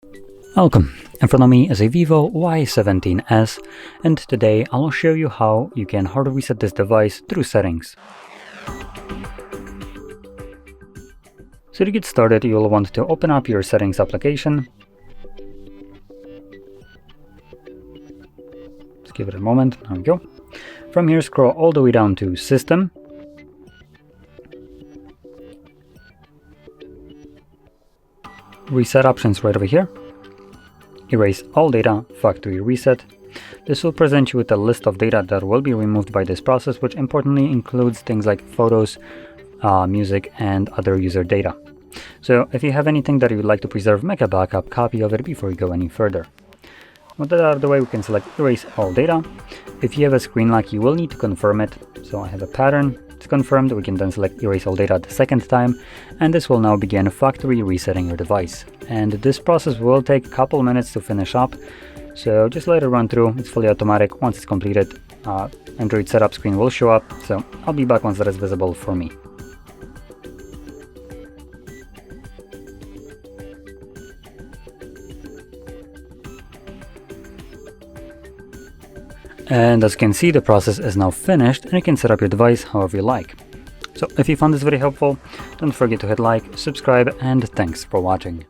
Welcome, in front of me is a Vivo Y17S, and today I'll show you how you can hard reset this device through settings. So to get started, you'll want to open up your settings application. Just give it a moment, there we go. From here, scroll all the way down to System. Reset options right over here. Erase all data, factory reset. This will present you with a list of data that will be removed by this process, which importantly includes things like photos, music, and other user data. So if you have anything that you would like to preserve, make a backup copy of it before you go any further. With that out of the way, we can select erase all data. If you have a screen lock, you will need to confirm it. So I have a pattern. It's confirmed. We can then select erase all data the second time, and this will now begin factory resetting your device. And this process will take a couple minutes to finish up, so just let it run through. It's fully automatic. Once it's completed, Android setup screen will show up, so I'll be back once that is visible for me. And as you can see, the process is now finished, and you can set up your device however you like. So if you found this video helpful, don't forget to hit like, subscribe, and thanks for watching.